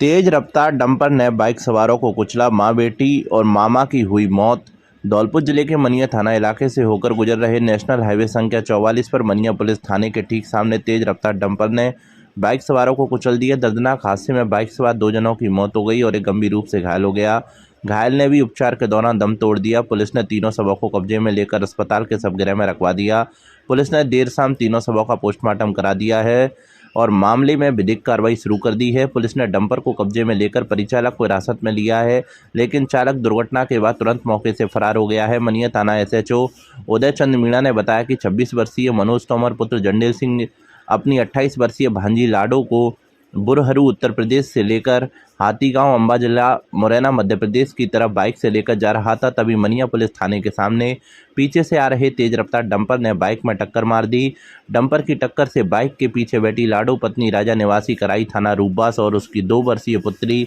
तेज रफ्तार डंपर ने बाइक सवारों को कुचला, मां बेटी और मामा की हुई मौत। धौलपुर जिले के मनिया थाना इलाके से होकर गुजर रहे नेशनल हाईवे संख्या 44 पर मनिया पुलिस थाने के ठीक सामने तेज रफ्तार डंपर ने बाइक सवारों को कुचल दिया। दर्दनाक हादसे में बाइक सवार 2 जनों की मौत हो गई और एक गंभीर रूप से घायल हो गया। घायल ने भी उपचार के दौरान दम तोड़ दिया। पुलिस ने तीनों शवों को कब्जे में लेकर अस्पताल के शवगृह में रखवा दिया। पुलिस ने देर शाम तीनों शवों का पोस्टमार्टम करा दिया है और मामले में विधिक कार्रवाई शुरू कर दी है। पुलिस ने डंपर को कब्जे में लेकर परिचालक को हिरासत में लिया है, लेकिन चालक दुर्घटना के बाद तुरंत मौके से फरार हो गया है। मनिया थाना एसएचओ उदय चंद मीणा ने बताया कि 26 वर्षीय मनोज तोमर पुत्र जंडेल सिंह अपनी 28 वर्षीय भांजी लाडो को बुरहरू उत्तर प्रदेश से लेकर हाथीगांव अंबा जिला मुरैना मध्य प्रदेश की तरफ बाइक से लेकर जा रहा था। तभी मनिया पुलिस थाने के सामने पीछे से आ रहे तेज रफ्तार डंपर ने बाइक में टक्कर मार दी। डंपर की टक्कर से बाइक के पीछे बैठी लाडो पत्नी राजा निवासी कराई थाना रूपबास और उसकी 2 वर्षीय पुत्री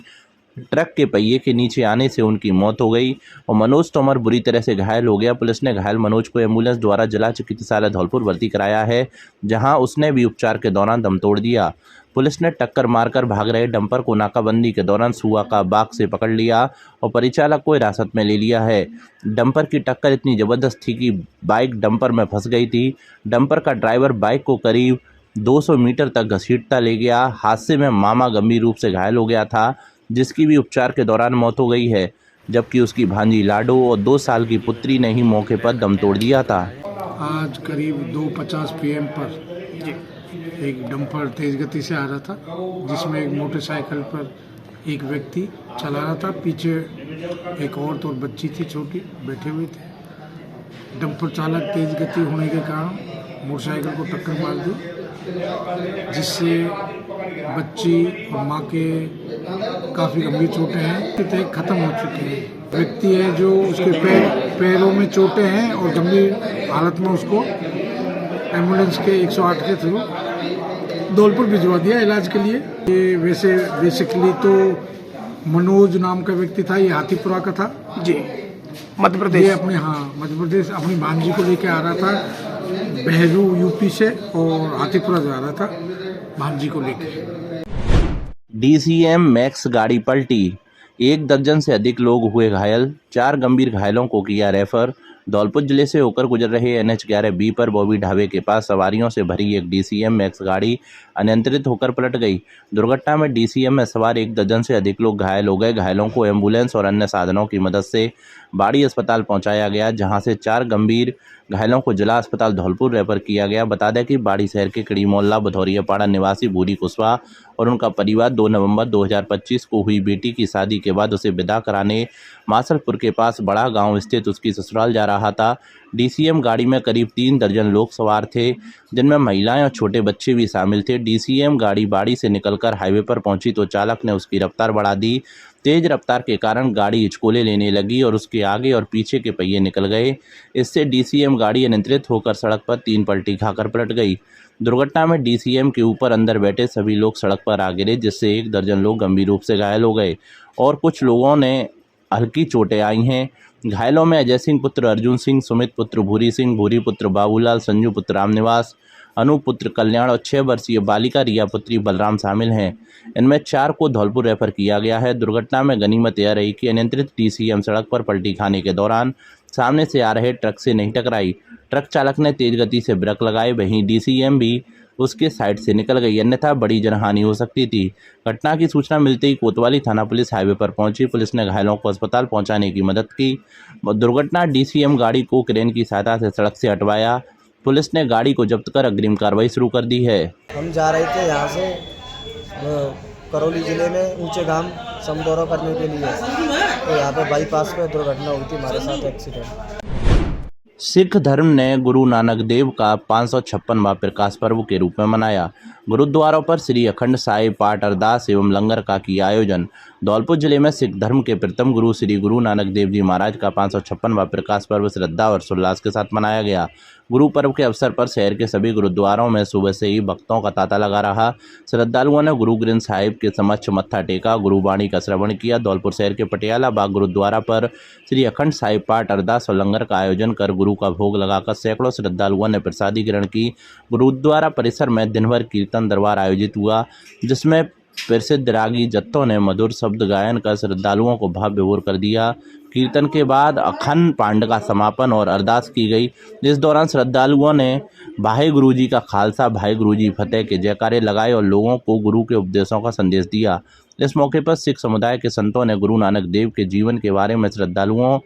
ट्रक के पहिए के नीचे आने से उनकी मौत हो गई और मनोज तोमर बुरी तरह से घायल हो गया। पुलिस ने घायल मनोज को एम्बुलेंस द्वारा जिला चिकित्सालय धौलपुर भर्ती कराया है, जहां उसने भी उपचार के दौरान दम तोड़ दिया। पुलिस ने टक्कर मारकर भाग रहे डंपर को नाकाबंदी के दौरान सुआ का बाग से पकड़ लिया और परिचालक को हिरासत में ले लिया है। डंपर की टक्कर इतनी जबरदस्त थी कि बाइक डंपर में फंस गई थी। डंपर का ड्राइवर बाइक को करीब 200 मीटर तक घसीटता ले गया। हादसे में मामा गंभीर रूप से घायल हो गया था, जिसकी भी उपचार के दौरान मौत हो गई है, जबकि उसकी भांजी लाडो और 2 साल की पुत्री ने ही मौके पर दम तोड़ दिया था। आज करीब 2:50 PM पर एक डंपर तेज गति से आ रहा था, जिसमें एक मोटरसाइकिल पर एक व्यक्ति चला रहा था। पीछे एक औरत और बच्ची थी छोटी, बैठे हुए थे। डंपर चालक तेज गति होने के कारण मोटरसाइकिल को टक्कर मार दी, जिससे बच्ची और माँ के काफ़ी गंभीर चोटें हैं, खत्म हो चुके हैं। व्यक्ति है जो उसके पैरों में चोटें हैं और गंभीर हालत में उसको एम्बुलेंस के 108 के थ्रू धौलपुर भिजवा दिया इलाज के लिए। ये वैसे बेसिकली तो मनोज नाम का व्यक्ति था, ये हाथीपुरा का था जी, मध्य प्रदेश। ये मध्य प्रदेश अपनी भांजी को लेके आ रहा था, बहरू यूपी से, और हाथीपुरा जा रहा था भांजी को लेके। डीसीएम मैक्स गाड़ी पलटी, 1 दर्जन से अधिक लोग हुए घायल, 4 गंभीर घायलों को किया रेफर। धौलपुर जिले से होकर गुजर रहे NH11B पर बॉबी ढाबे के पास सवारियों से भरी एक डीसीएम मैक्स गाड़ी अनियंत्रित होकर पलट गई। दुर्घटना में डीसीएम में सवार 1 दर्जन से अधिक लोग घायल हो गए। घायलों को एम्बुलेंस और अन्य साधनों की मदद से बाड़ी अस्पताल पहुंचाया गया, जहां से 4 गंभीर घायलों को जिला अस्पताल धौलपुर रेफर किया गया। बता दें कि बाड़ी शहर के कड़ी मोहल्ला बधौरियापाड़ा निवासी भूरी कुशवाहा और उनका परिवार 2 नवंबर 2025 को हुई बेटी की शादी के बाद उसे विदा कराने मासलपुर के पास बड़ा गांव स्थित उसकी ससुराल जा रहा था। डीसीएम गाड़ी में करीब 3 दर्जन लोग सवार थे, जिनमें महिलाएं और छोटे बच्चे भी शामिल थे। डीसीएम गाड़ी बाड़ी से निकलकर हाईवे पर पहुंची तो चालक ने उसकी रफ्तार बढ़ा दी। तेज रफ्तार के कारण गाड़ी हिचकोले लेने लगी और उसके आगे और पीछे के पहिए निकल गए। इससे डीसीएम गाड़ी अनियंत्रित होकर सड़क पर 3 पलटी खाकर पलट गई। दुर्घटना में डीसीएम के ऊपर अंदर बैठे सभी लोग सड़क पर आ गिरे, जिससे 1 दर्जन लोग गंभीर रूप से घायल हो गए और कुछ लोगों ने हल्की चोटें आई हैं। घायलों में अजय सिंह पुत्र अर्जुन सिंह, सुमित पुत्र भूरी सिंह, भूरी पुत्र बाबूलाल, संजू पुत्र रामनिवास, अनु पुत्र कल्याण और 6 वर्षीय बालिका रिया पुत्री बलराम शामिल हैं। इनमें 4 को धौलपुर रेफर किया गया है। दुर्घटना में गनीमत यह रही कि अनियंत्रित डीसीएम सड़क पर पलटी खाने के दौरान सामने से आ रहे ट्रक से नहीं टकराई। ट्रक चालक ने तेज गति से ब्रेक लगाए, वहीं डीसीएम भी उसके साइड से निकल गई, अन्यथा बड़ी जनहानि हो सकती थी। घटना की सूचना मिलते ही कोतवाली थाना पुलिस हाईवे पर पहुंची। पुलिस ने घायलों को अस्पताल पहुंचाने की मदद की। दुर्घटना डीसीएम गाड़ी को क्रेन की सहायता से सड़क से हटवाया। पुलिस ने गाड़ी को जब्त कर अग्रिम कार्रवाई शुरू कर दी है। हम जा रहे थे यहाँ से करौली जिले में ऊंचे गांव समदौरा करने के लिए, तो यहाँ पे बाईपास पे दुर्घटना हुई थी, हमारे साथ एक्सीडेंट। सिख धर्म ने गुरु नानक देव का 556वां प्रकाश पर्व के रूप में मनाया। गुरुद्वारों पर श्री अखंड साहिब पाठ, अरदास एवं लंगर का किया आयोजन। धौलपुर जिले में सिख धर्म के प्रथम गुरु श्री गुरु नानक देव जी महाराज का 556वां प्रकाश पर्व श्रद्धा और उल्लास के साथ मनाया गया। गुरु पर्व के अवसर पर शहर के सभी गुरुद्वारों में सुबह से ही भक्तों का तांता लगा रहा। श्रद्धालुओं ने गुरु ग्रंथ साहिब के समक्ष मत्था टेका, गुरुवाणी का श्रवण किया। धौलपुर शहर के पटियाला बाग गुरुद्वारा पर श्री अखंड साहिब पाठ, अरदास और लंगर का आयोजन कर गुरु का भोग लगाकर सैकड़ों श्रद्धालुओं ने प्रसादी ग्रहण की। गुरुद्वारा परिसर में दिन भर कीर्तन दरबार आयोजित हुआ, जिसमें प्रसिद्ध रागी जत्तों ने मधुर शब्द गायन कर श्रद्धालुओं को भाव विभोर कर दिया। कीर्तन के बाद अखंड पांड का समापन और अरदास की गई, जिस दौरान श्रद्धालुओं ने भाई गुरु जी का खालसा, भाई गुरु जी फतेह के जयकारे लगाए और लोगों को गुरु के उपदेशों का संदेश दिया। इस मौके पर सिख समुदाय के संतों ने गुरु नानक देव के जीवन के बारे में श्रद्धालुओं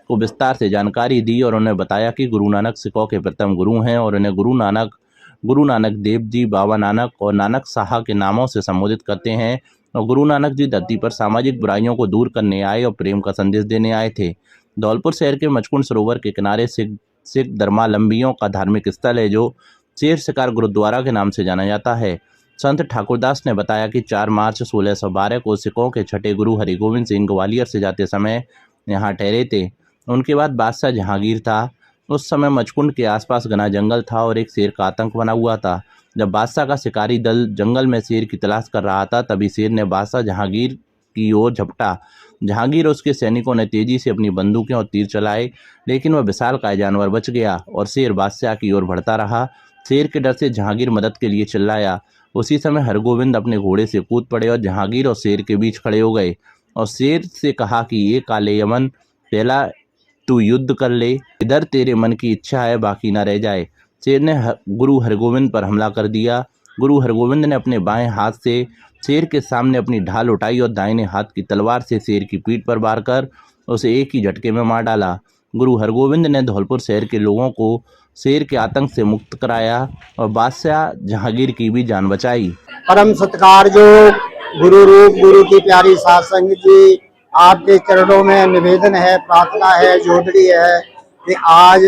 को विस्तार से जानकारी दी और उन्हें बताया कि गुरु नानक सिखों के प्रथम गुरु हैं और उन्हें गुरु नानक देव जी, बाबा नानक और नानक साहा के नामों से संबोधित करते हैं। और गुरु नानक जी धरती पर सामाजिक बुराइयों को दूर करने आए और प्रेम का संदेश देने आए थे। धौलपुर शहर के मचकुंड सरोवर के किनारे सिख धर्मावलंबियों का धार्मिक स्थल है, जो शेर शिकार गुरुद्वारा के नाम से जाना जाता है। संत ठाकुरदास ने बताया कि 4 मार्च 1612 को सिखों के छठे गुरु हरिगोविंद सिंह ग्वालियर से जाते समय यहाँ ठहरे थे। उनके बाद बादशाह जहांगीर था। उस समय मचकुंड के आसपास घना जंगल था और एक शेर का आतंक बना हुआ था। जब बादशाह का शिकारी दल जंगल में शेर की तलाश कर रहा था, तभी शेर ने बादशाह जहांगीर की ओर झपटा। जहांगीर और उसके सैनिकों ने तेजी से अपनी बंदूकें और तीर चलाए, लेकिन वह विशालकाय जानवर बच गया और शेर बादशाह की ओर बढ़ता रहा। शेर के डर से जहांगीर मदद के लिए चिल्लाया। उसी समय हरगोविंद अपने घोड़े से कूद पड़े और जहांगीर और शेर के बीच खड़े हो गए और शेर से कहा कि ये काले यमन, पहला तू युद्ध कर ले, इधर तेरे मन की इच्छा है, बाकी ना रह जाए। शेर ने गुरु हरगोविंद पर हमला कर दिया। गुरु हरगोविंद ने अपने बाएं हाथ से शेर के सामने अपनी ढाल उठाई और दाहिने हाथ की तलवार से शेर की पीठ पर वार कर उसे एक ही झटके में मार डाला। गुरु हरगोविंद ने धौलपुर शहर के लोगों को शेर के आतंक से मुक्त कराया और बादशाह जहांगीर की भी जान बचाई। परम सत्कार जो गुरु रूप गुरु की प्यारी साध संगत जी, आपके चरणों में निवेदन है, प्रार्थना है, जोदड़ी है कि आज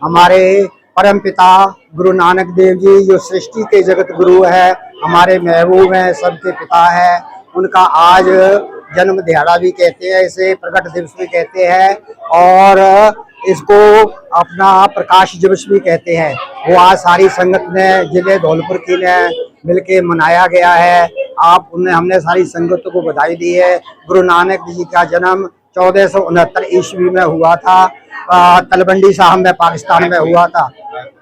हमारे परम पिता गुरु नानक देव जी, जो सृष्टि के जगत गुरु है, हमारे महबूब हैं, सबके पिता है, उनका आज जन्म दिहाड़ा भी कहते हैं, इसे प्रकट दिवस भी कहते हैं और इसको अपना प्रकाश दिवस भी कहते हैं। वो आज सारी संगत ने, जिले धौलपुर की ने मिलके मनाया गया है। आप उन्हें हमने सारी संगतों को बधाई दी है। गुरु नानक जी का जन्म 1469 ईस्वी में हुआ था। तलवंडी साहब में पाकिस्तान में हुआ था,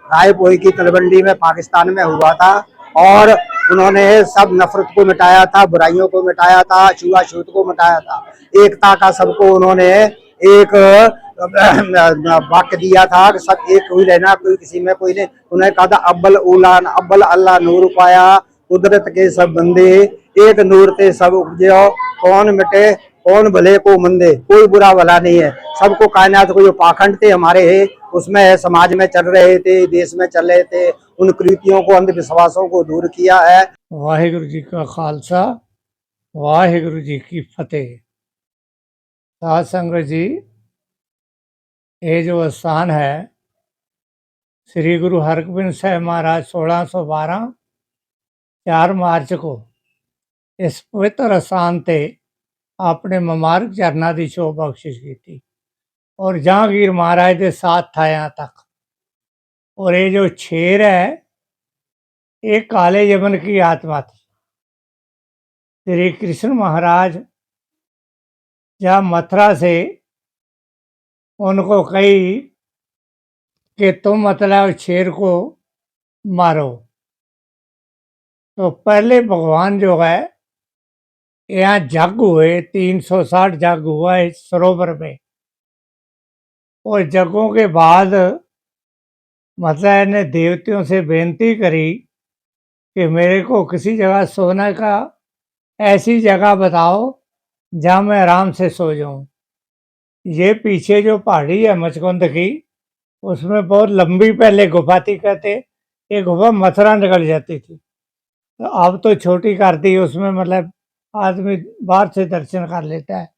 रायपोई की तलवंडी में पाकिस्तान में हुआ था और उन्होंने सब नफरत को मिटाया था, बुराइयों को मिटाया था, छुआछूत को मिटाया था, एकता का सबको उन्होंने एक वाक्य दिया था कि सब एक कोई रहना, कोई किसी में कोई नहीं। उन्हें कहा था अव्वल उलान अव्वल अल्लाह नूर पाया, कुदरत के सब बंदे एक नूर ते सब उपजो, कौन मिटे कौन भले को मंदे, कोई बुरा भला नहीं है, सबको कायनात को जो पाखंड थे हमारे उसमें समाज में चल रहे थे, देश में चल रहे थे, उन कृतियों को, अंधविश्वासों को दूर किया है। वाहिगुरु जी का खालसा, वाहिगुरु जी की फतेह। साध संगत जी, ये जो स्थान है श्री गुरु हरगोबिंद साहिब महाराज 1612 4 मार्च को इस पवित्र स्थान ते अपने मुबारक चरना की शोभ बख्शिश की थी और जहांगीर महाराज के साथ था यहाँ तक। और ये जो शेर है, ये काले यमन की आत्मा थी। श्री कृष्ण महाराज जब मथुरा से उनको कही कि तुम मतलब शेर को मारो, तो पहले भगवान जो है यहाँ जग हुए, 360 जग हुआ इस सरोवर में। और जगों के बाद मतलब ने देवतियों से बेनती करी कि मेरे को किसी जगह सोने का ऐसी जगह बताओ जहाँ मैं आराम से सो जाऊं। ये पीछे जो पहाड़ी है मचकुंद की, उसमें बहुत लंबी पहले गुफा थी, कहते ये गुफा मथुरा निकल जाती थी, तो अब तो छोटी कर दी, उसमें मतलब आदमी बाहर से दर्शन कर लेता है।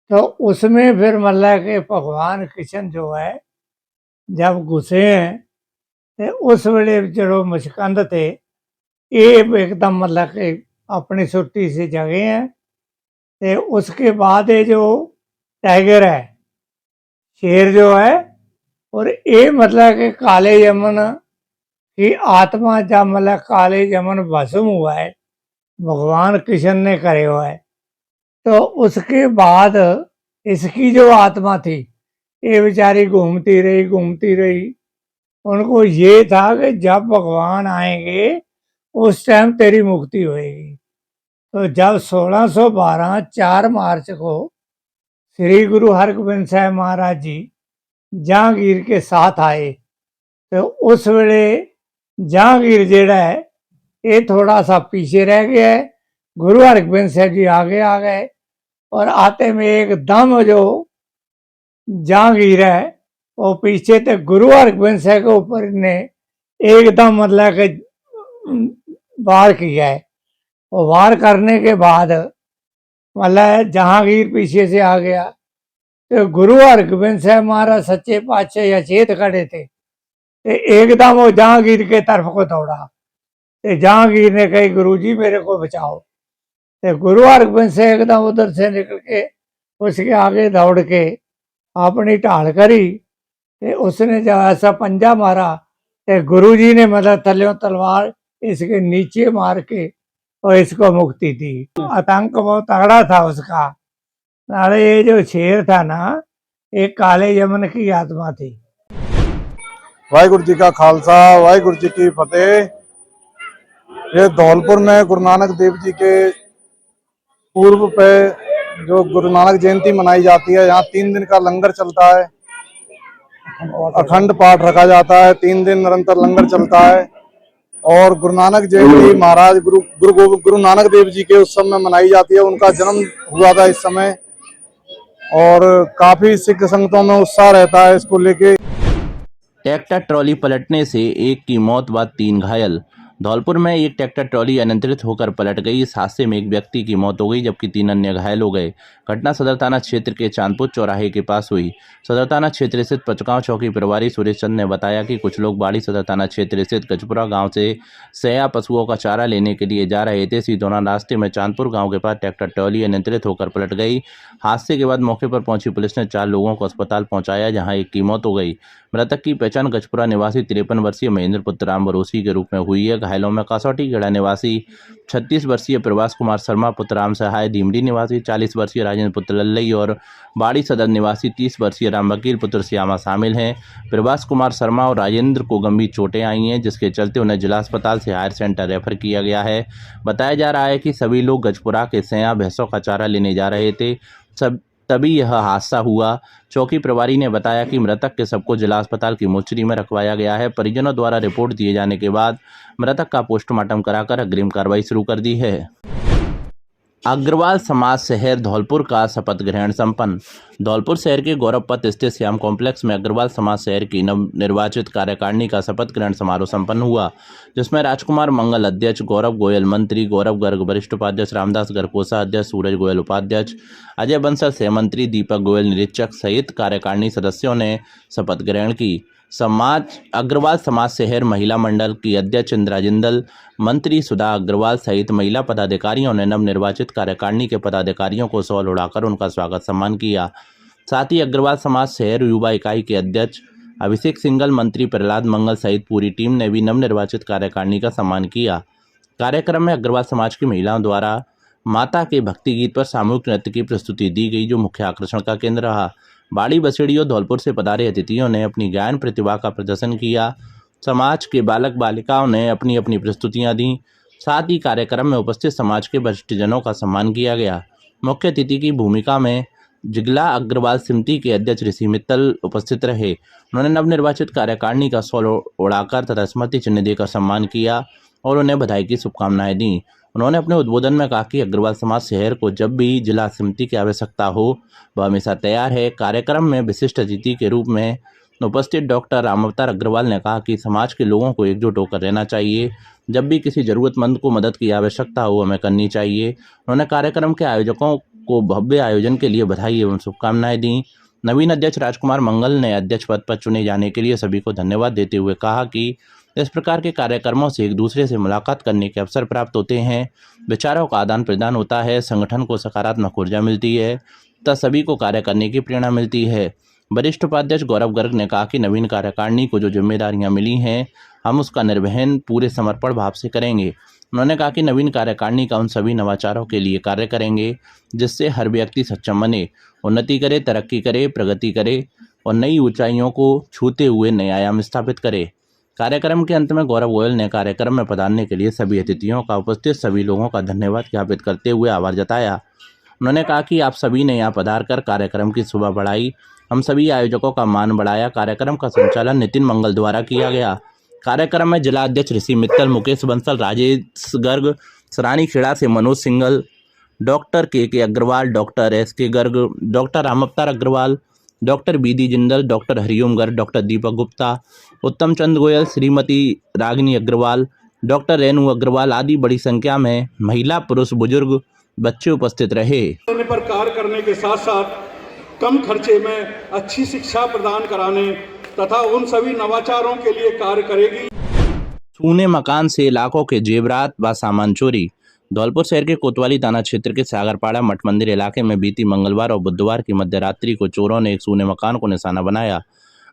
तो उसमें फिर मतलब कि भगवान कृष्ण जो है जब घुसे हैं, तो उस वेले जो मचकंद थे ये एकदम मतलब कि अपनी सुर्ती से जगे हैं। तो उसके बाद ये जो टाइगर है, शेर जो है, और ये मतलब कि काले यमन की आत्मा जब मतलब काले यमन भस्म हुआ है, भगवान कृष्ण ने करे हुआ है, तो उसके बाद इसकी जो आत्मा थी ये बेचारी घूमती रही। उनको ये था कि जब भगवान आएंगे उस टाइम तेरी मुक्ति होएगी। तो जब 1612 4 मार्च को श्री गुरु हरगोबिंद साहब महाराज जी जहांगीर के साथ आए तो उस वेले जहांगीर जेड़ा है ये थोड़ा सा पीछे रह गया है। गुरु हरगोबिंद साहब जी आगे आ गए और आते में एकदम जो जहांगीर है वो पीछे थे। गुरु हरगोबिंद साहब के ऊपर ने एकदम मतलब कि वार किया है। और वार करने के बाद मतलब जहांगीर पीछे से आ गया तो गुरु हरगोबिंद साहब महाराज सच्चे पातशाह या चेत खड़े थे तो एकदम वो जहांगीर के तरफ को दौड़ा तो जहांगीर ने कही गुरु जी मेरे को बचाओ। तो गुरु हरगोबिंद साहब एकदम उधर से निकल के उसके आगे दौड़ के अपनी ढाल करी तो उसने जब ऐसा पंजा मारा तो गुरु जी ने मतलब थल्यों तलवार इसके नीचे मार के और इसको मुक्ति दी। आतंक बहुत तगड़ा था उसका। नाले ये जो शेर था ना एक काले यमन की आत्मा थी। वाहिगुरु जी का खालसा वाहिगुरु जी की फतेह। ये धौलपुर में गुरु नानक देव जी के पूर्व पे जो गुरु नानक जयंती मनाई जाती है, यहाँ 3 दिन का लंगर चलता है, अखंड पाठ रखा जाता है, 3 दिन निरंतर लंगर चलता है। और गुरु नानक जयंती महाराज गुरु नानक देव जी के उत्सव में मनाई जाती है। उनका जन्म हुआ था इस समय और काफी सिख संगतों में उत्साह रहता है इसको लेके। ट्रैक्टर ट्रॉली पलटने से एक की मौत व 3 घायल। धौलपुर में एक ट्रैक्टर ट्रॉली अनियंत्रित होकर पलट गई। इस हादसे में एक व्यक्ति की मौत हो गई जबकि 3 अन्य घायल हो गए। घटना सदर थाना क्षेत्र के चांदपुर चौराहे के पास हुई। सदर थाना क्षेत्र स्थित पचगांव चौकी प्रभारी सुरेश चंद ने बताया कि कुछ लोग बाड़ी सदर थाना क्षेत्र स्थित गजपुरा गांव से सया पशुओं का चारा लेने के लिए जा रहे थे। इसी दौरान रास्ते में चांदपुर गांव के पास ट्रैक्टर ट्रॉली अनियंत्रित होकर पलट गई। हादसे के बाद मौके पर पहुंची पुलिस ने 4 लोगों को अस्पताल पहुंचाया, जहां एक की मौत हो गई। मृतक की पहचान गजपुरा निवासी 53 वर्षीय महेंद्र पुत्र राम भरोसी के रूप में हुई है। घायलों में कासौटी गेड़ा निवासी 36 वर्षीय प्रभास कुमार शर्मा पुत्र राम सहाय, धीमडी निवासी 40 वर्षीय राजेंद्र पुत्र लल्लई और बाड़ी सदर निवासी 30 वर्षीय राम वकील पुत्र श्यामा शामिल हैं। प्रभास कुमार शर्मा और राजेंद्र को गंभीर चोटें आई हैं, जिसके चलते उन्हें जिला अस्पताल से हायर सेंटर रेफर किया गया है। बताया जा रहा है कि सभी लोग गजपुरा के सया भैंसों का चारा लेने जा रहे थे, तभी यह हादसा हुआ। चौकी प्रभारी ने बताया कि मृतक के शव को जिला अस्पताल की मोर्चरी में रखवाया गया है। परिजनों द्वारा रिपोर्ट दिए जाने के बाद मृतक का पोस्टमार्टम कराकर अग्रिम कार्रवाई शुरू कर दी है। अग्रवाल समाज शहर धौलपुर का शपथ ग्रहण संपन्न। धौलपुर शहर के गौरव पथ स्थित श्याम कॉम्प्लेक्स में अग्रवाल समाज शहर की नवनिर्वाचित कार्यकारिणी का शपथ ग्रहण समारोह संपन्न हुआ, जिसमें राजकुमार मंगल अध्यक्ष, गौरव गोयल मंत्री, गौरव गर्ग वरिष्ठ उपाध्यक्ष, रामदास गर्ग कोषाध्यक्ष, सूरज गोयल उपाध्यक्ष, अजय बंसल सहमंत्री, दीपक गोयल निरीक्षक सहित कार्यकारिणी सदस्यों ने शपथ ग्रहण की। अग्रवाल समाज शहर महिला मंडल की अध्यक्ष इंदिरा जिंदल, मंत्री सुधा अग्रवाल सहित महिला पदाधिकारियों ने नवनिर्वाचित कार्यकारिणी के पदाधिकारियों को शॉल उड़ाकर उनका स्वागत सम्मान किया। साथ ही अग्रवाल समाज शहर युवा इकाई के अध्यक्ष अभिषेक सिंघल, मंत्री प्रहलाद मंगल सहित पूरी टीम ने भी नवनिर्वाचित कार्यकारिणी का सम्मान किया। कार्यक्रम में अग्रवाल समाज की महिलाओं द्वारा माता के भक्ति गीत पर सामूहिक नृत्य की प्रस्तुति दी गई, जो मुख्य आकर्षण का केंद्र रहा। बाड़ी बसेड़ी और धौलपुर से पधारे अतिथियों ने अपनी गायन प्रतिभा का प्रदर्शन किया। समाज के बालक बालिकाओं ने अपनी अपनी प्रस्तुतियां दी। साथ ही कार्यक्रम में उपस्थित समाज के वरिष्ठजनों का सम्मान किया गया। मुख्य अतिथि की भूमिका में जिगला अग्रवाल समिति के अध्यक्ष ऋषि मित्तल उपस्थित रहे। उन्होंने नवनिर्वाचित कार्यकारिणी का शॉल उड़ाकर तथा स्मृति चिन्ह देकर सम्मान किया और उन्हें बधाई की शुभकामनाएं दी। उन्होंने अपने उद्बोधन में कहा कि अग्रवाल समाज शहर को जब भी जिला समिति की आवश्यकता हो वह हमेशा तैयार है। कार्यक्रम में विशिष्ट अतिथि के रूप में उपस्थित डॉक्टर रामावतार अग्रवाल ने कहा कि समाज के लोगों को एकजुट होकर रहना चाहिए। जब भी किसी जरूरतमंद को मदद की आवश्यकता हो हमें करनी चाहिए। उन्होंने कार्यक्रम के आयोजकों को भव्य आयोजन के लिए बधाई एवं शुभकामनाएं दी। नवीन अध्यक्ष राजकुमार मंगल ने अध्यक्ष पद पर चुने जाने के लिए सभी को धन्यवाद देते हुए कहा कि इस प्रकार के कार्यक्रमों से एक दूसरे से मुलाकात करने के अवसर प्राप्त होते हैं, विचारों का आदान प्रदान होता है, संगठन को सकारात्मक ऊर्जा मिलती है तथा सभी को कार्य करने की प्रेरणा मिलती है। वरिष्ठ उपाध्यक्ष गौरव गर्ग ने कहा कि नवीन कार्यकारिणी को जो जिम्मेदारियां मिली हैं हम उसका निर्वहन पूरे समर्पण भाव से करेंगे। उन्होंने कहा कि नवीन कार्यकारिणी का उन सभी नवाचारों के लिए कार्य करेंगे जिससे हर व्यक्ति सक्षम बने, उन्नति करे, तरक्की करे, प्रगति करे और नई ऊंचाइयों को छूते हुए नए आयाम स्थापित करे। कार्यक्रम के अंत में गौरव गोयल ने कार्यक्रम में पधारने के लिए सभी अतिथियों का उपस्थित सभी लोगों का धन्यवाद ज्ञापित करते हुए आभार जताया। उन्होंने कहा कि आप सभी ने यहाँ पधार कर कार्यक्रम की शोभा बढ़ाई, हम सभी आयोजकों का मान बढ़ाया। कार्यक्रम का संचालन नितिन मंगल द्वारा किया गया। कार्यक्रम में जिला अध्यक्ष ऋषि मित्तल, मुकेश बंसल, राजेश गर्ग, सरानी खेड़ा से Manoj Singhal, doctor K Agarwal, doctor SK Garg, doctor Ramavtar Agarwal, doctor BD Jindal, doctor Hariom Garg, doctor Deepak Gupta, Uttam Chand Goyal, Shrimati Ragini Agarwal, doctor Renu Agarwal आदि बड़ी संख्या में महिला, पुरुष, बुजुर्ग, बच्चे उपस्थित रहे। होने पर कार्य करने के साथ साथ कम खर्चे में अच्छी शिक्षा प्रदान कराने तथा उन सभी नवाचारों के लिए कार्य करेगी। सूने मकान से लाखों के जेवरात व सामान चोरी। धौलपुर शहर के कोतवाली थाना क्षेत्र के सागरपाड़ा मठ मंदिर इलाके में बीती मंगलवार और बुधवार की मध्य रात्रि को चोरों ने एक सूने मकान को निशाना बनाया।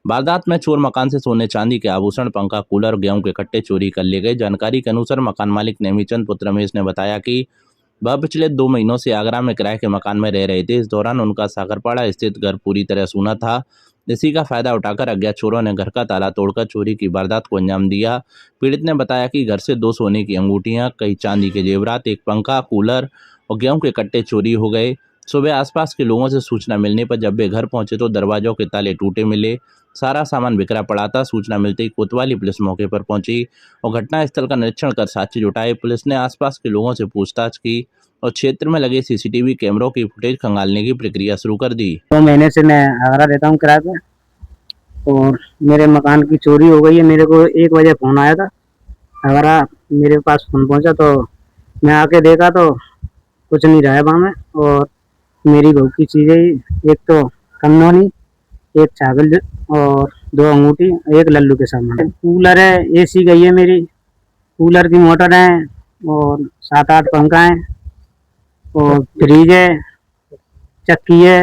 वारदात में चोर मकान से सोने चांदी के आभूषण, पंखा, कूलर और गेहूं के कट्टे चोरी कर लिए गए। जानकारी के अनुसार मकान मालिक नेमीचंद पुत्र रमेश ने बताया कि वह पिछले 2 महीनों से आगरा में किराए के मकान में रह रहे थे। इस दौरान उनका सागरपाड़ा स्थित घर पूरी तरह सूना था। इसी का फायदा उठाकर अज्ञात चोरों ने घर का ताला तोड़कर चोरी की वारदात को अंजाम दिया। पीड़ित ने बताया कि घर से 2 सोने की अंगूठियां, कई चांदी के जेवरात, एक पंखा, कूलर और गेहूं के कट्टे चोरी हो गए। सुबह आसपास के लोगों से सूचना मिलने पर जब वे घर पहुंचे तो दरवाजों के ताले टूटे मिले, सारा सामान बिखरा पड़ा था। सूचना मिलते ही कोतवाली पुलिस मौके पर पहुंची और घटनास्थल का निरीक्षण कर साक्ष्य जुटाए। पुलिस ने आसपास के लोगों से पूछताछ की और क्षेत्र में लगे CCTV कैमरों की फुटेज खंगालने की प्रक्रिया शुरू कर दी। 2 महीने से मैं आगरा रहता हूँ किराए पे और मेरे मकान की चोरी हो गई है। मेरे को 1 बजे फ़ोन आया था आगरा, मेरे पास फ़ोन पहुंचा तो मैं आके देखा तो कुछ नहीं रहा है वहाँ में। और मेरी बहू की चीज़ें, एक तो कन्नौनी, एक छागल और 2 अंगूठी, एक लल्लू के सामान। कूलर है, AC गई है मेरी, कूलर की मोटर है और 7-8 पंखा हैं और फ्रिज है, चक्की है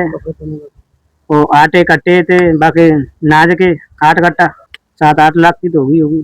और आटे कट्टे थे, बाकी नाज के 8 कट्टा, 7-8 लाख की तो होगी।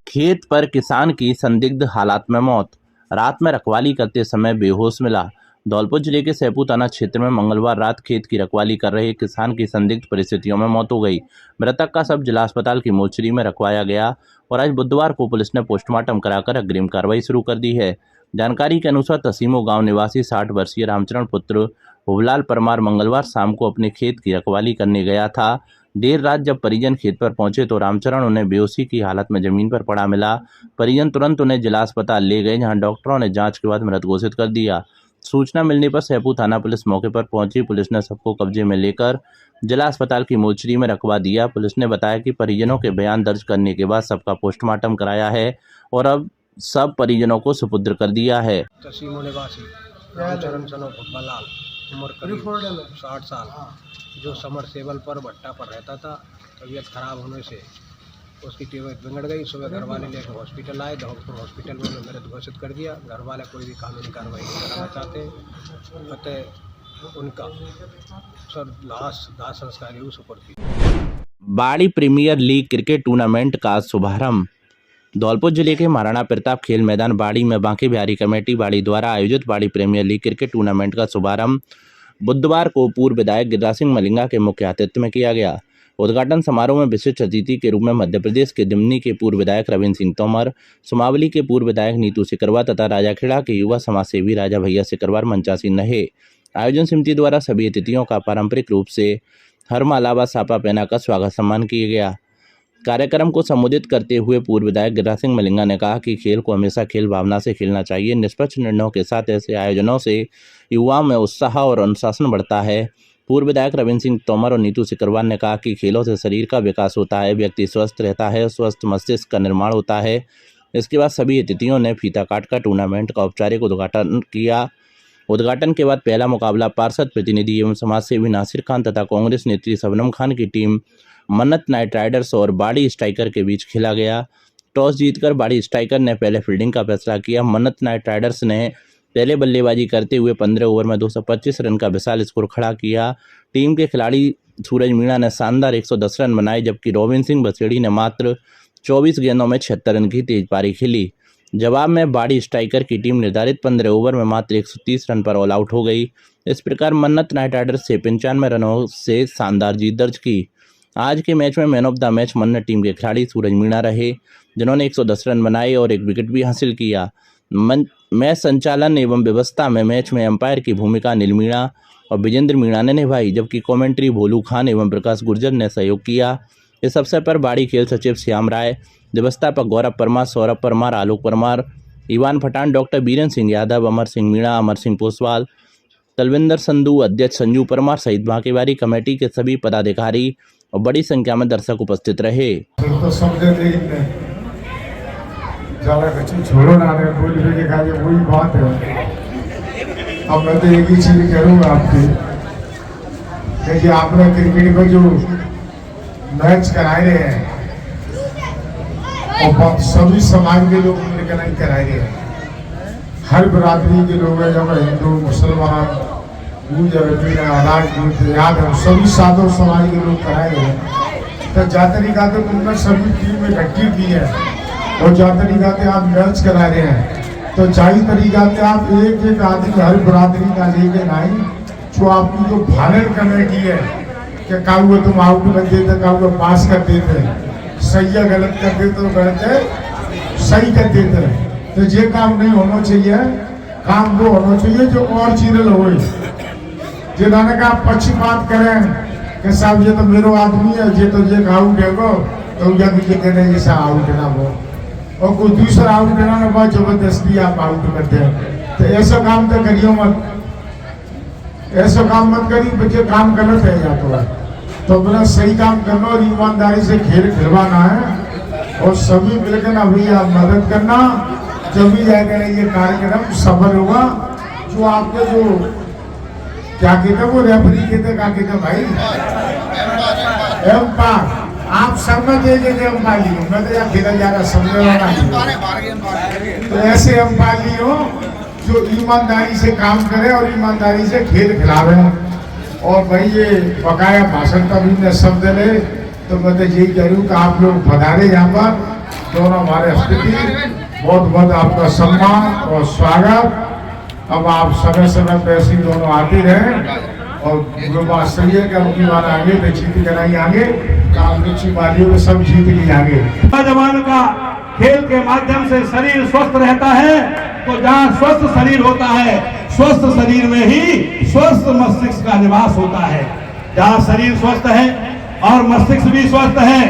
खेत पर किसान की संदिग्ध हालात में मौत। रात में रखवाली करते समय बेहोश मिला। धौलपुर जिले के सैपू थाना क्षेत्र में मंगलवार रात खेत की रखवाली कर रहे किसान की संदिग्ध परिस्थितियों में मौत हो गई। मृतक का शव जिला अस्पताल की मोर्चरी में रखवाया गया और आज बुधवार को पुलिस ने पोस्टमार्टम कराकर अग्रिम कार्रवाई शुरू कर दी है। जानकारी के अनुसार तसीमो गांव निवासी 60 वर्षीय रामचरण पुत्र हुबलाल परमार मंगलवार शाम को अपने खेत की रखवाली करने गया था। देर रात जब परिजन खेत पर पहुंचे तो रामचरण उन्हें बेहोशी की हालत में जमीन पर पड़ा मिला। परिजन तुरंत उन्हें जिला अस्पताल ले गए, जहां डॉक्टरों ने जांच के बाद मृत घोषित कर दिया। सूचना मिलने पर सैपू थाना पुलिस मौके पर पहुंची। पुलिस ने सबको कब्जे में लेकर जिला अस्पताल की मोर्चरी में रखवा दिया। पुलिस ने बताया कि परिजनों के बयान दर्ज करने के बाद सबका पोस्टमार्टम कराया है और अब सब परिजनों को सुपुर्द कर दिया है। तसीमो निवासी रामचरण सनोफ हुब्बालाल, उम्र करीब 60 साल, जो समरसेबल पर भट्टा पर रहता था। तबीयत खराब होने से उसकी तबीयत बिगड़ गई। सुबह घर वाले लेकर हॉस्पिटल आए। धौलपुर हॉस्पिटल में मृत घोषित कर दिया। घर वाले कोई भी कानूनी कार्रवाई नहीं कराना चाहते, अतः उनका सब लाश दाह संस्कार यूँ सुपुर्द की। बाड़ी प्रीमियर लीग क्रिकेट टूर्नामेंट का शुभारंभ। धौलपुर जिले के महाराणा प्रताप खेल मैदान बाड़ी में बांके बिहारी कमेटी बाड़ी द्वारा आयोजित बाड़ी प्रीमियर लीग क्रिकेट टूर्नामेंट का शुभारंभ बुधवार को पूर्व विधायक गिरिराज सिंह मलिंगा के मुख्य आतिथ्य में किया गया। उद्घाटन समारोह में विशिष्ट अतिथि के रूप में मध्य प्रदेश के दिमनी के पूर्व विधायक रविंद्र सिंह तोमर, सुमावली के पूर्व विधायक नीतू सिकरवार तथा राजाखेड़ा के युवा समाजसेवी राजा भैया सिकरवार मंचासीन रहे। आयोजन समिति द्वारा सभी अतिथियों का पारंपरिक रूप से हरमाला व सापा पहनाकर स्वागत सम्मान किया गया। कार्यक्रम को संबोधित करते हुए पूर्व विधायक गिरिराज सिंह मलिंगा ने कहा कि खेल को हमेशा खेल भावना से खेलना चाहिए। निष्पक्ष निर्णयों के साथ ऐसे आयोजनों से युवाओं में उत्साह और अनुशासन बढ़ता है। पूर्व विधायक रविंद्र सिंह तोमर और नीतू सिकरवार ने कहा कि खेलों से शरीर का विकास होता है, व्यक्ति स्वस्थ रहता है, स्वस्थ मस्तिष्क का निर्माण होता है। इसके बाद सभी अतिथियों ने फीता काटकर टूर्नामेंट का औपचारिक उद्घाटन किया। उद्घाटन के बाद पहला मुकाबला पार्षद प्रतिनिधि एवं समाजसेवी नासिर खान तथा कांग्रेस नेत्री शबनम खान की टीम मन्नत नाइट राइडर्स और बाड़ी स्ट्राइकर के बीच खेला गया। टॉस जीतकर बाड़ी स्ट्राइकर ने पहले फील्डिंग का फैसला किया। मन्नत नाइट राइडर्स ने पहले बल्लेबाजी करते हुए 15 ओवर में 225 रन का विशाल स्कोर खड़ा किया। टीम के खिलाड़ी सूरज मीणा ने शानदार 110 रन बनाए, जबकि रोबिन सिंह बसेड़ी ने मात्र 24 गेंदों में 76 रन की तेज पारी खेली। जवाब में बाड़ी स्ट्राइकर की टीम निर्धारित 15 ओवर में मात्र 130 रन पर ऑल आउट हो गई। इस प्रकार मन्नत नाइट राइडर्स से 95 रनों से शानदार जीत दर्ज की। आज के मैच में मैन ऑफ द मैच मन्नत टीम के खिलाड़ी सूरज मीणा रहे, जिन्होंने 110 रन बनाए और एक विकेट भी हासिल किया। मैच संचालन एवं व्यवस्था में मैच में अंपायर की भूमिका अनिल मीणा और विजेंद्र मीणा ने निभाई, जबकि कमेंट्री भोलू खान एवं प्रकाश गुर्जर ने सहयोग किया। इस अवसर पर बाड़ी खेल सचिव श्याम राय, व्यवस्थापक गौरव परमार, सौरभ परमार, आलोक परमार, इवान पठान, डॉक्टर बीरेंद्र सिंह यादव, अमर सिंह मीणा, अमर सिंह पोसवाल, तलविंदर संधू, अध्यक्ष संजू परमार सहित बांकेबारी कमेटी के सभी पदाधिकारी और बड़ी संख्या में दर्शक उपस्थित रहे। तो समझे छोड़ो ना रे, बोल भी दिखा दे, वही बात है। अब मैं तो एक ही चीज करूँगा आपकी, क्योंकि आपने क्रिकेट को जो मैच कराए रहे हैं और सभी समाज के लोग मिलकर नहीं कराए रहे हैं। हर बिरादरी के लोग हैं, जब हिंदू, मुसलमान, याद सभी साधु समाज के लोग कराए रहे हैं। तो जा तरीका तो तुमने सभी टीम में इकट्ठी की है और जा तरीका से आप मैच करा रहे हैं, तो चाहिए तरीका से आप एक एक आदमी हर बिरादरी का लेके आए। जो आपकी जो फाइनल कमेटी है कि काऊ तुम आउट कर देते, काऊ पास कर देते, सही है गलत कर देते तो गलत सही कर देते, तो ये काम नहीं होना चाहिए। काम वो होना चाहिए जो और चीरल हो, जिन्होंने कहा पक्षपात करें कि साहब ये तो मेरा आदमी है, ये तो ये आउट है वो, तो ये कहने जैसा आउट ना हो और कोई दूसरा आउट देना ना, बहुत जबरदस्ती आप आउट करते हैं। तो ऐसा काम तो करियो मत, ऐसा काम मत करिए, बच्चे काम गलत है या तो अपना सही काम करना और ईमानदारी से खेल खिलवाना है और सभी मिलकर ना भैया मदद करना, जब भी जाएगा ये कार्यक्रम सफल होगा। जो आपके जो क्या कहते वो रेफरी कहते, क्या कहते भाई, एम्पायर, आप सब में दे देते एम्पायर लियो, मैं तो यहाँ खेला जा रहा समझेगा। तो ऐसे एम्पायर लियो जो ईमानदारी से काम करे और ईमानदारी से खेल खिलावे। और भाई ये बकाया भाषण का भी मैं शब्द ले, तो मैं तो यही कह कि आप लोग पधारे यहाँ पर, दोनों हमारे स्थिति बहुत बहुत आपका सम्मान और स्वागत। अब आप समय समय पे ऐसी दोनों आते रहे और जो बात सही है कि उनकी बात आगे तो जीत कराई आगे, काम की बालियों सब जीत ली आगे। जवान का खेल के माध्यम से शरीर स्वस्थ रहता है, तो जहाँ स्वस्थ शरीर होता है, स्वस्थ शरीर में ही स्वस्थ मस्तिष्क का निवास होता है। जहाँ शरीर स्वस्थ है और मस्तिष्क भी स्वस्थ है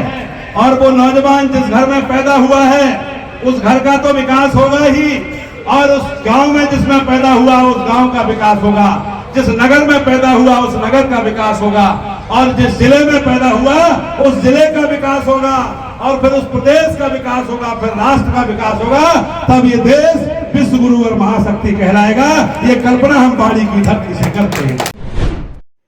और वो नौजवान जिस घर में पैदा हुआ है उस घर का तो विकास होगा ही, और उस गांव में जिसमें पैदा हुआ उस गांव का विकास होगा, जिस नगर में पैदा हुआ उस नगर का विकास होगा, और जिस जिले में पैदा हुआ उस जिले का विकास होगा, और फिर उस प्रदेश का विकास होगा, फिर राष्ट्र का विकास होगा। तब ये देश विश्व गुरु और महाशक्ति कहलाएगा। ये कल्पना हम बाड़ी की धरती से करते हैं।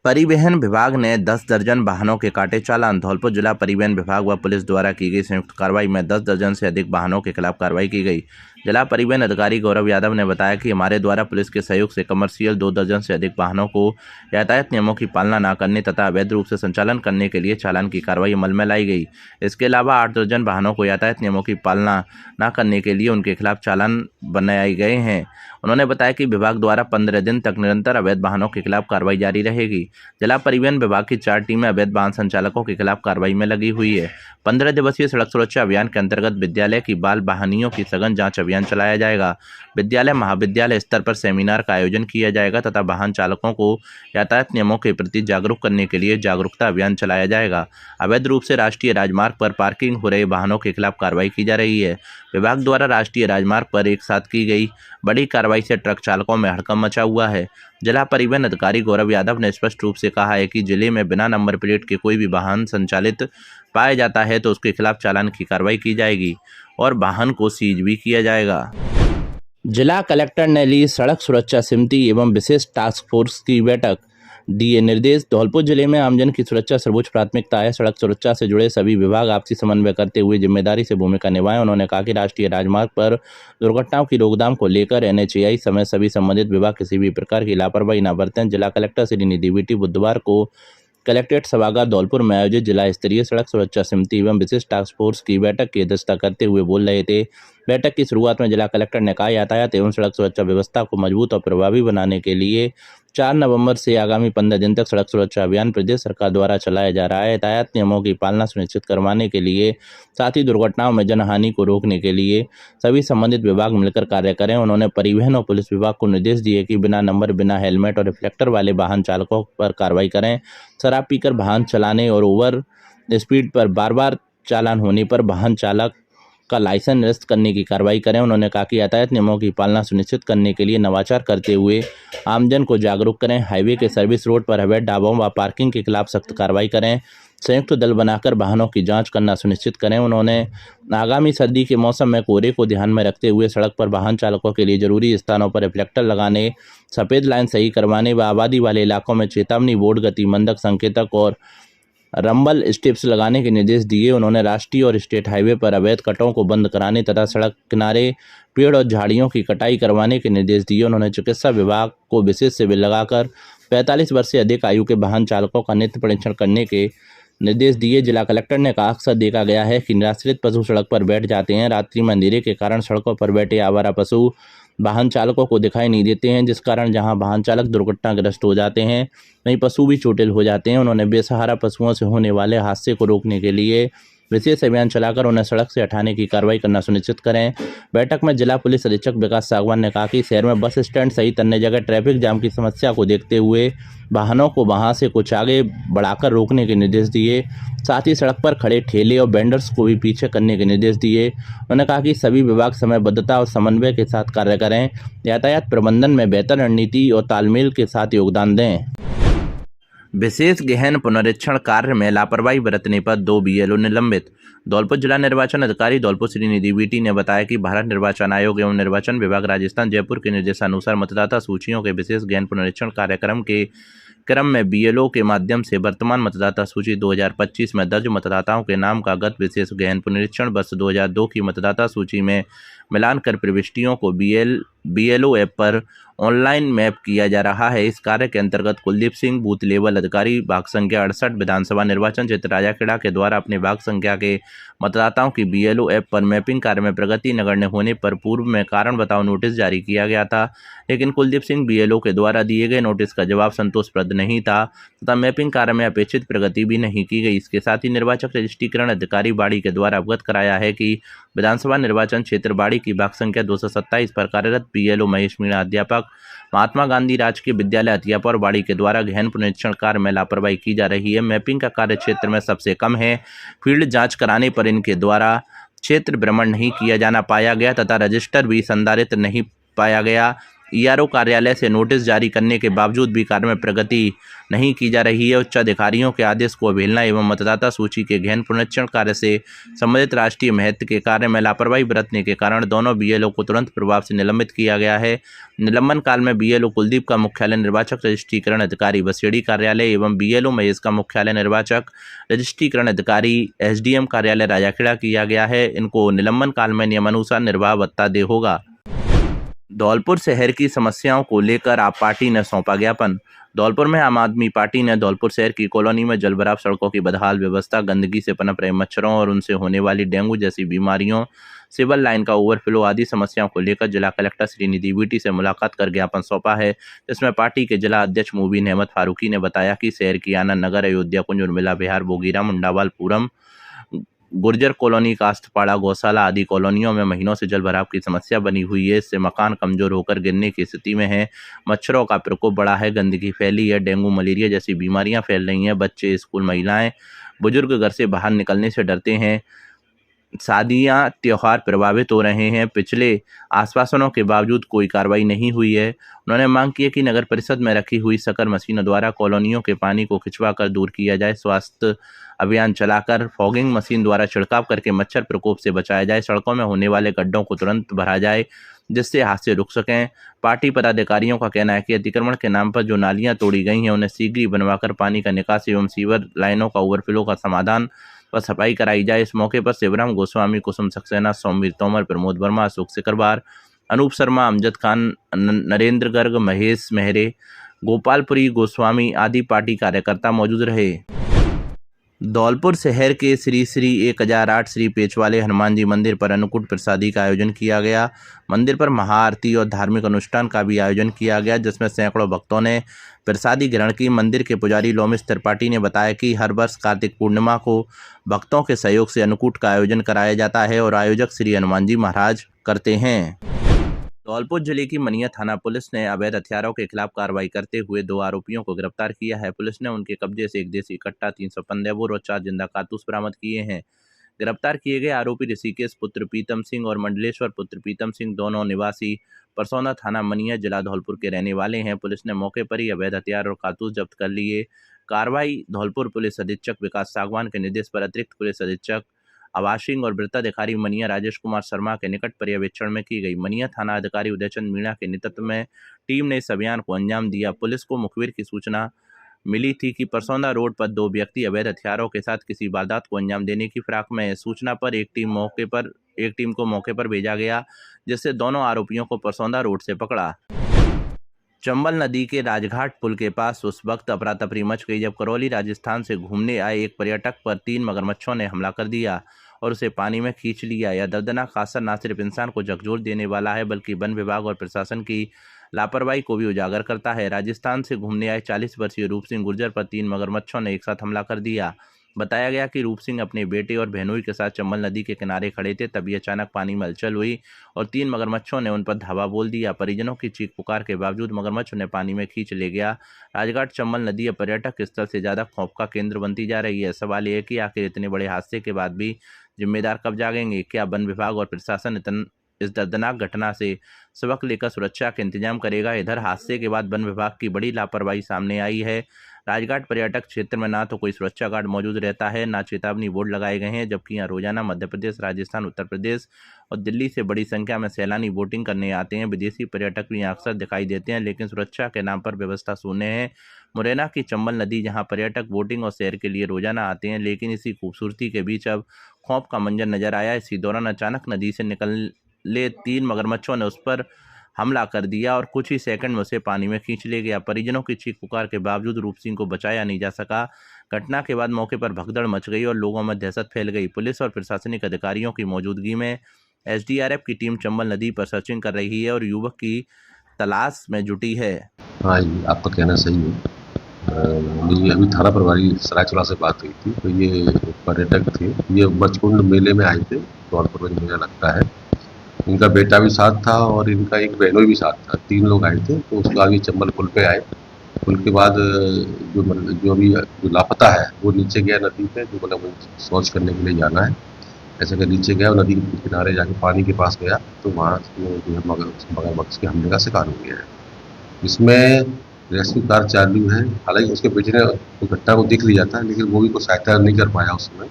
परिवहन विभाग ने 10 दर्जन वाहनों के काटे चालान। धौलपुर जिला परिवहन विभाग व पुलिस द्वारा की गई संयुक्त कार्रवाई में 10 दर्जन से अधिक वाहनों के खिलाफ कार्रवाई की गई। जिला परिवहन अधिकारी गौरव यादव ने बताया कि हमारे द्वारा पुलिस के सहयोग से कमर्शियल 2 दर्जन से अधिक वाहनों को यातायात नियमों की पालना न करने तथा अवैध रूप से संचालन करने के लिए चालान की कार्रवाई अमल में लाई गई। इसके अलावा 8 दर्जन वाहनों को यातायात नियमों की पालना न करने के लिए उनके खिलाफ चालान बनाए गए हैं। उन्होंने बताया कि विभाग द्वारा 15 दिन तक निरंतर अवैध वाहनों के खिलाफ कार्रवाई जारी रहेगी। जिला परिवहन विभाग की 4 टीमें अवैध वाहन संचालकों के खिलाफ कार्रवाई में लगी हुई है। 15 दिवसीय सड़क सुरक्षा अभियान के अंतर्गत विद्यालय की बाल वाहनियों की सघन जांच अभियान चलाया जाएगा। विद्यालय महाविद्यालय स्तर पर सेमिनार का आयोजन किया जाएगा तथा वाहन चालकों को यातायात नियमों के प्रति जागरूक करने के लिए जागरूकता अभियान चलाया जाएगा। अवैध रूप से राष्ट्रीय राजमार्ग पर पार्किंग हो रहे वाहनों के खिलाफ कार्रवाई की जा रही है। विभाग द्वारा राष्ट्रीय राजमार्ग पर एक साथ की गई बड़ी कार्रवाई से ट्रक चालकों में हड़कंप मचा हुआ है। जिला परिवहन अधिकारी गौरव यादव ने स्पष्ट रूप से कहा है कि जिले में बिना नंबर प्लेट के कोई भी वाहन संचालित पाया जाता है तो उसके खिलाफ चालान की कार्रवाई की जाएगी और वाहन को सीज भी किया जाएगा। जिला कलेक्टर ने ली सड़क सुरक्षा समिति एवं विशेष टास्क फोर्स की बैठक, दिए निर्देश। धौलपुर जिले में आमजन की सुरक्षा सर्वोच्च प्राथमिकता है। सड़क सुरक्षा से जुड़े सभी विभाग आपसी समन्वय करते हुए जिम्मेदारी से भूमिका निभाएं। उन्होंने कहा कि राष्ट्रीय राजमार्ग पर दुर्घटनाओं की रोकथाम को लेकर NHAI समय सभी संबंधित विभाग किसी भी प्रकार की लापरवाही न बरतें। जिला कलेक्टर श्री निधि वीटी बुधवार को कलेक्ट्रेट सभागार धौलपुर में आयोजित जिला स्तरीय सड़क सुरक्षा समिति एवं विशेष टास्क फोर्स की बैठक की अध्यक्षता करते हुए बोल रहे थे। बैठक की शुरुआत में जिला कलेक्टर ने कहा, यातायात एवं सड़क सुरक्षा व्यवस्था को मजबूत और प्रभावी बनाने के लिए 4 नवंबर से आगामी 15 दिन तक सड़क सुरक्षा अभियान प्रदेश सरकार द्वारा चलाया जा रहा है। यातायात नियमों की पालना सुनिश्चित करवाने के लिए, साथ ही दुर्घटनाओं में जनहानि को रोकने के लिए सभी संबंधित विभाग मिलकर कार्य करें। उन्होंने परिवहन और पुलिस विभाग को निर्देश दिए कि बिना नंबर, बिना हेलमेट और रिफ्लेक्टर वाले वाहन चालकों पर कार्रवाई करें। शराब पीकर वाहन चलाने और ओवर स्पीड पर बार-बार चालान होने पर वाहन चालक का लाइसेंस निरस्त करने की कार्रवाई करें। उन्होंने कहा कि यातायात नियमों की पालना सुनिश्चित करने के लिए नवाचार करते हुए आमजन को जागरूक करें। हाईवे के सर्विस रोड पर अवैध ढाबों व पार्किंग के खिलाफ सख्त कार्रवाई करें। संयुक्त दल बनाकर वाहनों की जांच करना सुनिश्चित करें। उन्होंने आगामी सर्दी के मौसम में कोहरे को ध्यान में रखते हुए सड़क पर वाहन चालकों के लिए जरूरी स्थानों पर रिफ्लेक्टर लगाने, सफ़ेद लाइन सही करवाने व आबादी वाले इलाकों में चेतावनी बोर्ड, गति मंदक संकेतक और रंबल स्ट्रिप्स लगाने के निर्देश दिए। उन्होंने राष्ट्रीय और स्टेट हाईवे पर अवैध कटों को बंद कराने तथा सड़क किनारे पेड़ और झाड़ियों की कटाई करवाने के निर्देश दिए। उन्होंने चिकित्सा विभाग को विशेष शिविर लगाकर 45 वर्ष से अधिक आयु के वाहन चालकों का नित्य परीक्षण करने के निर्देश दिए। जिला कलेक्टर ने कहा, अक्सर देखा गया है कि निराश्रित पशु सड़क पर बैठ जाते हैं। रात्रि में अंधेरे के कारण सड़कों पर बैठे आवारा पशु वाहन चालकों को दिखाई नहीं देते हैं, जिस कारण जहां वाहन चालक दुर्घटनाग्रस्त हो जाते हैं, वहीं पशु भी चोटिल हो जाते हैं। उन्होंने बेसहारा पशुओं से होने वाले हादसे को रोकने के लिए विशेष अभियान चलाकर उन्हें सड़क से हटाने की कार्रवाई करना सुनिश्चित करें। बैठक में जिला पुलिस अधीक्षक विकास सागवान ने कहा कि शहर में बस स्टैंड सहित अन्य जगह ट्रैफिक जाम की समस्या को देखते हुए वाहनों को वहां से कुछ आगे बढ़ाकर रोकने के निर्देश दिए। साथ ही सड़क पर खड़े ठेले और वेंडर्स को भी पीछे करने के निर्देश दिए। उन्होंने कहा कि सभी विभाग समयबद्धता और समन्वय के साथ कार्य करें, यातायात प्रबंधन में बेहतर रणनीति और तालमेल के साथ योगदान दें। विशेष गहन पुनरीक्षण कार्य में लापरवाही बरतने पर 2 BLO निलंबित। धौलपुर जिला निर्वाचन अधिकारी धौलपुर श्रीनिधि वीटी ने बताया कि भारत निर्वाचन आयोग एवं निर्वाचन विभाग राजस्थान जयपुर के निर्देशानुसार मतदाता सूचियों के विशेष गहन पुनरीक्षण कार्यक्रम के क्रम में BLO के माध्यम से वर्तमान मतदाता सूची 2025 में दर्ज मतदाताओं के नाम का गत विशेष गहन पुनरीक्षण वर्ष 2002 की मतदाता सूची में मिलान कर प्रविष्टियों को BLO ऐप पर ऑनलाइन मैप किया जा रहा है। इस कार्य के अंतर्गत कुलदीप सिंह, बूथ लेवल अधिकारी, भाग संख्या 68, विधानसभा निर्वाचन क्षेत्र राजाखेड़ा के द्वारा अपने भाग संख्या के मतदाताओं की BLO ऐप पर मैपिंग कार्य में प्रगति नगण्य होने पर पूर्व में कारण बताओ नोटिस जारी किया गया था, लेकिन कुलदीप सिंह BLO के द्वारा दिए गए नोटिस का जवाब संतोषप्रद नहीं था तथा मैपिंग कार्य में अपेक्षित प्रगति भी नहीं की गई। इसके साथ ही निर्वाचक रजिस्ट्रीकरण अधिकारी बाड़ी के द्वारा अवगत कराया है कि विधानसभा निर्वाचन क्षेत्र बाड़ी की भाग संख्या 227 पर कार्यरत BLO महेश मीणा अध्यापक, महात्मा गांधी राजकीय विद्यालय हथियापुर बाड़ी के द्वारा गहन पुनरीक्षण कार्य में लापरवाही की जा रही है। मैपिंग का कार्य क्षेत्र में सबसे कम है। फील्ड जांच कराने पर इनके द्वारा क्षेत्र भ्रमण नहीं किया जाना पाया गया तथा रजिस्टर भी संधारित नहीं पाया गया। ERO कार्यालय से नोटिस जारी करने के बावजूद भी कार्य में प्रगति नहीं की जा रही है। उच्च अधिकारियों के आदेश को अवहेलना एवं मतदाता सूची के गहन पुनरीक्षण कार्य से संबंधित राष्ट्रीय महत्व के कार्य में लापरवाही बरतने के कारण दोनों BLO को तुरंत प्रभाव से निलंबित किया गया है। निलंबन काल में BLO कुलदीप का मुख्यालय निर्वाचक रजिस्ट्रीकरण अधिकारी बसेड़ी कार्यालय एवं BLO महेश का मुख्यालय निर्वाचक रजिस्ट्रीकरण अधिकारी SDM कार्यालय राजाखेड़ा किया गया है। इनको निलंबन काल में नियमानुसार निर्वाह भत्ता दे होगा। धौलपुर शहर की समस्याओं को लेकर आप पार्टी ने सौंपा ज्ञापन। धौलपुर में आम आदमी पार्टी ने धौलपुर शहर की कॉलोनी में जलभराव, सड़कों की बदहाल व्यवस्था, गंदगी से पनप रहे मच्छरों और उनसे होने वाली डेंगू जैसी बीमारियों, सिविल लाइन का ओवरफ्लो आदि समस्याओं को लेकर जिला कलेक्टर श्रीनिधि वीटी से मुलाकात कर ज्ञापन सौंपा है। जिसमें पार्टी के जिला अध्यक्ष मुबीन अहमद फारूकी ने बताया कि शहर की आनंद नगर, अयोध्या कुंज, उर्मिला विहार, बोगीरा, मुंडावाल, पूरम, गुर्जर कॉलोनी, कास्तपाड़ा, गौशाला आदि कॉलोनियों में महीनों से जलभराव की समस्या बनी हुई है। इससे मकान कमजोर होकर गिरने की स्थिति में है। मच्छरों का प्रकोप बढ़ा है, गंदगी फैली है, डेंगू, मलेरिया जैसी बीमारियां फैल रही हैं। बच्चे, स्कूल, महिलाएं, बुजुर्ग घर से बाहर निकलने से डरते हैं। शादियां, त्यौहार प्रभावित हो रहे हैं। पिछले आश्वासनों के बावजूद कोई कार्रवाई नहीं हुई है। उन्होंने मांग की है कि नगर परिषद में रखी हुई शकर मशीनों द्वारा कॉलोनियों के पानी को खिंचवाकर दूर किया जाए। स्वास्थ्य अभियान चलाकर फॉगिंग मशीन द्वारा छिड़काव करके मच्छर प्रकोप से बचाया जाए। सड़कों में होने वाले गड्ढों को तुरंत भरा जाए जिससे हादसे रुक सकें। पार्टी पदाधिकारियों का कहना है कि अतिक्रमण के नाम पर जो नालियां तोड़ी गई हैं उन्हें शीघ्र ही बनवाकर पानी का निकासी एवं सीवर लाइनों का ओवरफ्लो का समाधान व सफाई कराई जाए। इस मौके पर शिवराम गोस्वामी, कुसुम सक्सेना, सौमीर तोमर, प्रमोद वर्मा, अशोक सिकरवार, अनूप शर्मा, अमजद खान, नरेंद्र गर्ग, महेश मेहरे, गोपालपुरी, गोस्वामी आदि पार्टी कार्यकर्ता मौजूद रहे। धौलपुर शहर के श्री श्री 1008 श्री पेचवाले हनुमान जी मंदिर पर अन्नकूट प्रसादी का आयोजन किया गया। मंदिर पर महाआरती और धार्मिक अनुष्ठान का भी आयोजन किया गया, जिसमें सैकड़ों भक्तों ने प्रसादी ग्रहण की। मंदिर के पुजारी लोमेश त्रिपाठी ने बताया कि हर वर्ष कार्तिक पूर्णिमा को भक्तों के सहयोग से अन्नकूट का आयोजन कराया जाता है और आयोजक श्री हनुमान जी महाराज करते हैं। धौलपुर जिले की मनिया थाना पुलिस ने अवैध हथियारों के खिलाफ कार्रवाई करते हुए 2 आरोपियों को गिरफ्तार किया है। पुलिस ने उनके कब्जे से एक देसी कट्टा, 315 बोर और 4 जिंदा कारतूस बरामद किए हैं। गिरफ्तार किए गए आरोपी ऋषिकेश पुत्र प्रीतम सिंह और मंडलेश्वर पुत्र प्रीतम सिंह दोनों निवासी परसौना थाना मनिया जिला धौलपुर के रहने वाले हैं। पुलिस ने मौके पर ही अवैध हथियार और कारतूस जब्त कर लिए। कार्रवाई धौलपुर पुलिस अधीक्षक विकास सागवान के निर्देश पर अतिरिक्त पुलिस अधीक्षक आवासिंग और वृत्ताधिकारी मनिया राजेश कुमार शर्मा के निकट पर्यवेक्षण में की गई। मनिया थाना अधिकारी उदयचंद मीणा के नेतृत्व में टीम ने इस अभियान को अंजाम दिया। पुलिस को मुखबिर की सूचना मिली थी कि परसौना रोड पर 2 व्यक्ति अवैध हथियारों के साथ किसी वारदात को अंजाम देने की फिराक में है। सूचना पर एक टीम को मौके पर भेजा गया, जिससे दोनों आरोपियों को परसौना रोड से पकड़ा। चंबल नदी के राजघाट पुल के पास उस वक्त अफरा तफरी मच गई जब करौली राजस्थान से घूमने आए एक पर्यटक पर 3 मगरमच्छों ने हमला कर दिया और उसे पानी में खींच लिया। यह दर्दनाक हादसा न सिर्फ इंसान को झकझोर देने वाला है, बल्कि वन विभाग और प्रशासन की लापरवाही को भी उजागर करता है। राजस्थान से घूमने आए 40 वर्षीय रूप सिंह गुर्जर पर 3 मगरमच्छों ने एक साथ हमला कर दिया। बताया गया कि रूप सिंह अपने बेटे और बहनोई के साथ चंबल नदी के किनारे खड़े थे, तभी अचानक पानी में हलचल हुई और 3 मगरमच्छों ने उन पर धावा बोल दिया। परिजनों की चीख पुकार के बावजूद मगरमच्छ उन्हें पानी में खींच ले गया। राजघाट चंबल नदी अब पर्यटक स्थल से ज़्यादा खौफ का केंद्र बनती जा रही है। सवाल यह है कि आखिर इतने बड़े हादसे के बाद भी जिम्मेदार कब जागेंगे? क्या वन विभाग और प्रशासन इस दर्दनाक घटना से सबक लेकर सुरक्षा के इंतजाम करेगा? इधर हादसे के बाद वन विभाग की बड़ी लापरवाही सामने आई है। राजघाट पर्यटक क्षेत्र में ना तो कोई सुरक्षा गार्ड मौजूद रहता है, ना चेतावनी बोर्ड लगाए गए हैं, जबकि यहाँ रोजाना मध्य प्रदेश, राजस्थान, उत्तर प्रदेश और दिल्ली से बड़ी संख्या में सैलानी बोटिंग करने आते हैं। विदेशी पर्यटक भी यहाँ अक्सर दिखाई देते हैं, लेकिन सुरक्षा के नाम पर व्यवस्था शून्य है। मुरैना की चंबल नदी, जहाँ पर्यटक बोटिंग और सैर के लिए रोजाना आते हैं, लेकिन इसी खूबसूरती के बीच अब खौफ का मंजर नजर आया। इसी दौरान अचानक नदी से निकले 3 मगरमच्छों ने उस पर हमला कर दिया और कुछ ही सेकंड में उसे पानी में खींच ले गया। परिजनों की चीख पुकार के बावजूद रूप सिंह को बचाया नहीं जा सका। घटना के बाद मौके पर भगदड़ मच गई और लोगों में दहशत फैल गई। पुलिस और प्रशासनिक अधिकारियों की मौजूदगी में SDRF की टीम चंबल नदी पर सर्चिंग कर रही है और युवक की तलाश में जुटी है। हाँ, ये आपका कहना सही है। मेरी अभी थाना प्रभारी सरायचौला से बात हुई थी, तो ये पर्यटक थे, ये बचकुंड मेले में आए थे, धौलपुर में मेला लगता है। इनका बेटा भी साथ था और इनका एक बहनोई भी साथ था, 3 लोग आए थे। तो उसके बाद ये चंबल पुल पे आए। पुल के बाद जो लापता है वो नीचे गया नदी पे, जो मतलब शौच करने के लिए जाना है, ऐसे कर नीचे गया और नदी के किनारे जाके पानी के पास गया, तो वहाँ जो है मगरमच्छ के हमले का शिकार हो गया है। इसमें रेस्क्यू कार चालू है। हालांकि उसके बेटे ने घटना को देख लिया था, लेकिन वो भी कोई सहायता नहीं कर पाया उस समय,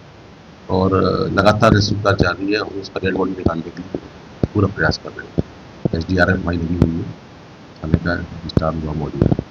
और लगातार रेस्क्यू कार जारी है और उसका डेड बॉडी निकालने के लिए पूरा प्रयास कर रहे हैं। SDRF वहीं लगी हुई है, थाने का स्टाफ वहाँ मौजूद है।